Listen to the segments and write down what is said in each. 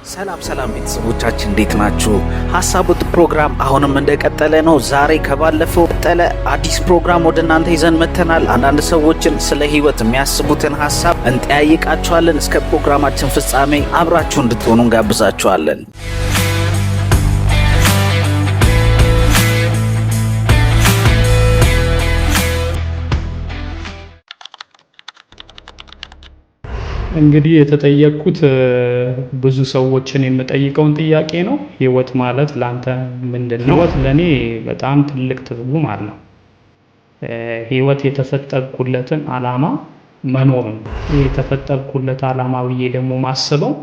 ሰላም ቤተሰቦቻችን እንዴት ናችሁ? ሀሳቡት ፕሮግራም አሁንም እንደቀጠለ ነው። ዛሬ ከባለፈው ቀጠለ አዲስ ፕሮግራም ወደ እናንተ ይዘን መተናል። አንዳንድ ሰዎችን ስለ ህይወት የሚያስቡትን ሀሳብ እንጠያይቃቸዋለን። እስከ ፕሮግራማችን ፍጻሜ አብራችሁ እንድትሆኑ እንጋብዛችኋለን። እንግዲህ የተጠየቅኩት ብዙ ሰዎችን የምጠይቀውን ጥያቄ ነው። ህይወት ማለት ላንተ ምንድነው? ህይወት ለኔ በጣም ትልቅ ትርጉም አለው። ህይወት የተፈጠርኩለትን አላማ መኖር ነው። የተፈጠርኩለት አላማ ብዬ ደግሞ ማስበው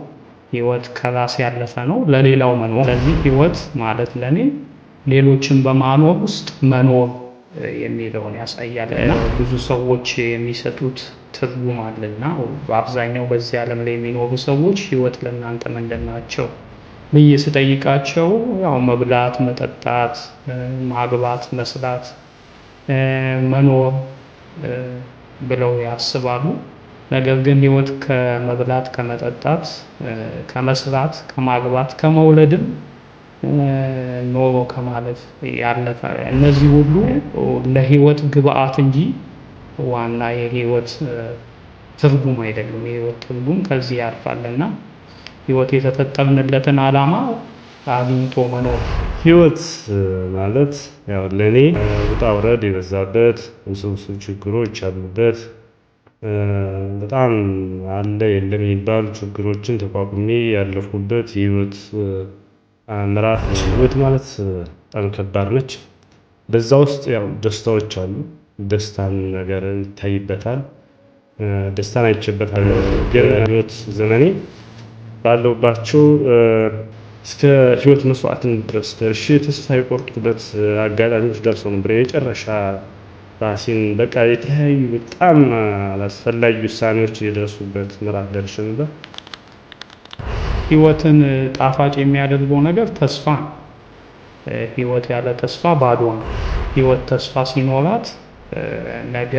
ህይወት ከራስ ያለፈ ነው፣ ለሌላው መኖር። ስለዚህ ህይወት ማለት ለኔ ሌሎችን በማኖር ውስጥ መኖር የሚለውን ያሳያል እና ብዙ ሰዎች የሚሰጡት ትርጉም አለና በአብዛኛው በዚህ ዓለም ላይ የሚኖሩ ሰዎች ህይወት ለእናንተ ምንድናቸው ብዬ ስጠይቃቸው ያው መብላት፣ መጠጣት፣ ማግባት፣ መስራት፣ መኖር ብለው ያስባሉ። ነገር ግን ህይወት ከመብላት፣ ከመጠጣት፣ ከመስራት፣ ከማግባት፣ ከመውለድም ኖሮ ከማለት ያለፈ እነዚህ ሁሉ ለህይወት ግብአት እንጂ ዋና የህይወት ትርጉም አይደለም። የህይወት ትርጉም ከዚህ ያልፋልና ህይወት የተፈጠርንለትን አላማ አግኝቶ መኖር። ህይወት ማለት ያው ለኔ ውጣ ውረድ የበዛበት ውስብስብ ችግሮች ያሉበት በጣም አለ የለም የሚባሉ ችግሮችን ተቋቁሜ ያለፍኩበት ህይወት ምዕራፍ። ህይወት ማለት በጣም ከባድ ነች። በዛ ውስጥ ያው ደስታዎች አሉ። ደስታን ነገር ይታይበታል። ደስታን አይቼበታል። ግን ህይወት ዘመኔ ባለውባቸው እስከ ህይወት መስዋዕትን ድረስ ደርሼ ተስፋ የቆረጥኩበት አጋጣሚዎች ደርሰው ነበር። የመጨረሻ ራሴን በቃ የተለያዩ በጣም አላስፈላጊ ውሳኔዎች የደረሱበት ምዕራፍ ደርሼ ነበር። ህይወትን ጣፋጭ የሚያደርገው ነገር ተስፋ ነው። ህይወት ያለ ተስፋ ባዶ ነው። ህይወት ተስፋ ሲኖራት ነገ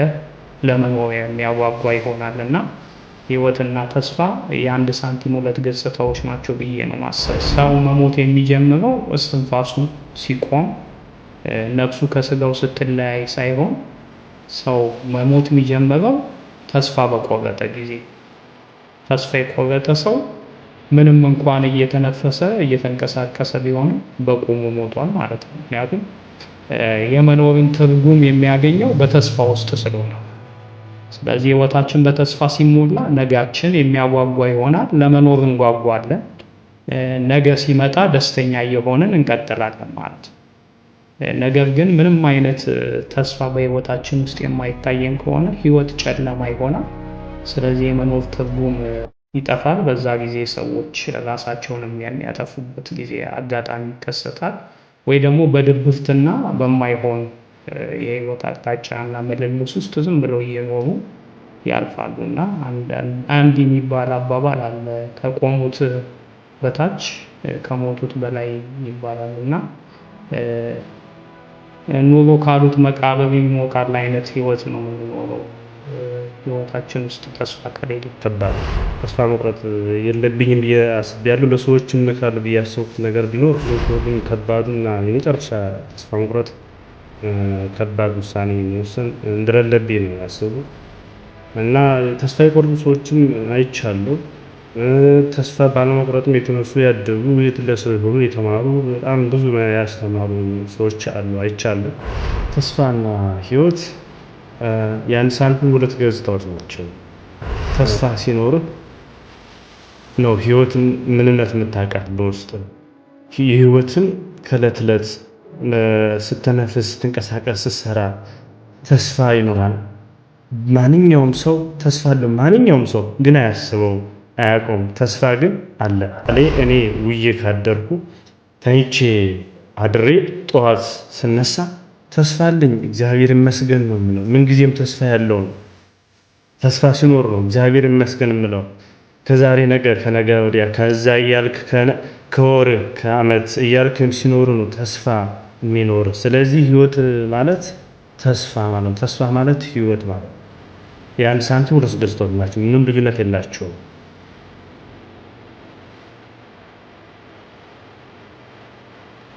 ለመኖር የሚያጓጓ ይሆናልና ህይወትና ተስፋ የአንድ ሳንቲም ሁለት ገጽታዎች ናቸው ብዬ ነው ማሰብ። ሰው መሞት የሚጀምረው እስትንፋሱ ሲቆም፣ ነፍሱ ከስጋው ስትለያይ ሳይሆን ሰው መሞት የሚጀምረው ተስፋ በቆረጠ ጊዜ። ተስፋ የቆረጠ ሰው ምንም እንኳን እየተነፈሰ እየተንቀሳቀሰ ቢሆን በቁሙ ሞቷል ማለት ነው። ምክንያቱም የመኖርን ትርጉም የሚያገኘው በተስፋ ውስጥ ስለሆነ። ስለዚህ ህይወታችን በተስፋ ሲሞላ ነጋችን የሚያጓጓ ይሆናል። ለመኖር እንጓጓለን። ነገ ሲመጣ ደስተኛ እየሆንን እንቀጥላለን ማለት ነው። ነገር ግን ምንም አይነት ተስፋ በህይወታችን ውስጥ የማይታየን ከሆነ ህይወት ጨለማ ይሆናል። ስለዚህ የመኖር ትርጉም ይጠፋል። በዛ ጊዜ ሰዎች ራሳቸውንም የሚያጠፉበት ጊዜ አጋጣሚ ይከሰታል። ወይ ደግሞ በድብርትና በማይሆን የህይወት አቅጣጫና ምልልስ ውስጥ ዝም ብለው እየኖሩ ያልፋሉና አንድ የሚባል አባባል አለ፣ ከቆሙት በታች ከሞቱት በላይ ይባላልና ኑሮ ካሉት መቃብር የሚሞቃል አይነት ህይወት ነው የምንኖረው። ህይወታችን ውስጥ ተስፋ ከሌለ ከባድ ተስፋ መቁረጥ የለብኝም ብዬ አስቤያለሁ። ለሰዎችም እመክራለሁ ብዬ ያሰብኩት ነገር ቢኖር ግን ከባዱና የመጨረሻ ተስፋ መቁረጥ ከባድ ውሳኔ የሚወስን እንደሌለብኝ ነው ያሰብኩት እና ተስፋ የቆረጡ ሰዎችም አይቻለሁ። ተስፋ ባለመቁረጥም የተነሱ ያደጉ የትለሰው የሆኑ የተማሩ በጣም ብዙ ያስተማሩ ሰዎች አሉ አይቻለሁ። ተስፋና ህይወት የአንድ ሳንቲም ሁለት ገጽታዎች ናቸው። ተስፋ ሲኖርህ ነው ህይወትን ምንነት የምታውቃት በውስጥ። የህይወትን ከዕለት ዕለት ስትነፍስ፣ ስትንቀሳቀስ፣ ስትሰራ ተስፋ ይኖራል። ማንኛውም ሰው ተስፋ አለው። ማንኛውም ሰው ግን አያስበውም፣ አያውቀውም። ተስፋ ግን አለ። እኔ ውዬ ካደርኩ ተኝቼ አድሬ ጠዋት ስነሳ ተስፋ አለኝ እግዚአብሔር ይመስገን ነው የምለው። ምንጊዜም ተስፋ ያለው ነው። ተስፋ ሲኖር ነው እግዚአብሔር ይመስገን የምለው። ከዛሬ ነገ ከነገ ወዲያ ከዛ እያልክ ከወር ከአመት እያልክ ሲኖር ነው ተስፋ የሚኖር። ስለዚህ ህይወት ማለት ተስፋ ማለት ነው። ተስፋ ማለት ህይወት ማለት የአንድ ሳንቲም ሁለት ገጽታዎች ናቸው። ምንም ልዩነት የላቸውም።